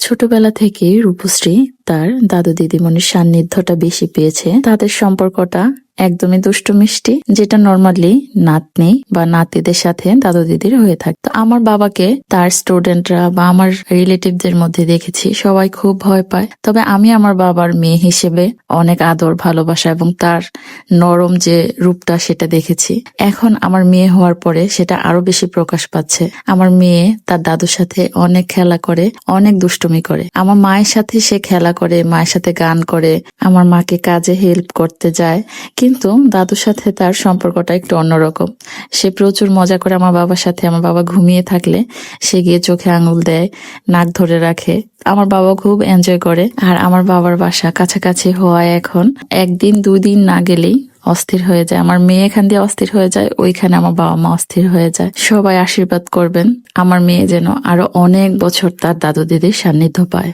ছোটবেলা থেকেই রূপশ্রী তার দাদু দিদিমণির সান্নিধ্যটা বেশি পেয়েছে। তাদের সম্পর্কটা একদমই দুষ্টু মিষ্টি, যেটা নর্মালি নাতনি বা নাতিদের সাথে দাদু দিদির হয়ে থাকে। তো আমার বাবাকে তার স্টুডেন্টরা বা আমার রিলেটিভদের মধ্যে দেখেছি সবাই খুব ভয় পায়, তবে আমি আমার বাবার মেয়ে হিসেবে অনেক আদর ভালোবাসা এবং তার নরম যে রূপটা সেটা দেখেছি। এখন আমার মেয়ে হওয়ার পরে সেটা আরো বেশি প্রকাশ পাচ্ছে। আমার মেয়ে তার দাদুর সাথে অনেক খেলা করে, অনেক দুষ্টুমি করে। আমার মায়ের সাথে সে খেলা করে, মায়ের সাথে গান করে, আমার মাকে কাজে হেল্প করতে যায়। কিন্তু দাদুর সাথে তার সম্পর্কটা একটু অন্যরকম। সে প্রচুর মজা করে আমার বাবার সাথে। আমার বাবা ঘুমিয়ে থাকলে সে গিয়ে চোখে আঙুল দেয়, নাক ধরে রাখে। আমার বাবা খুব এনজয় করে। আর আমার বাবার বাসা কাছাকাছি হওয়ায় এখন একদিন দুদিন না গেলেই অস্থির হয়ে যায়। আমার মেয়ে এখান দিয়ে অস্থির হয়ে যায়, ওইখানে আমার বাবা মা অস্থির হয়ে যায়। সবাই আশীর্বাদ করবেন আমার মেয়ে যেন আরো অনেক বছর তার দাদু দিদির সান্নিধ্য পায়।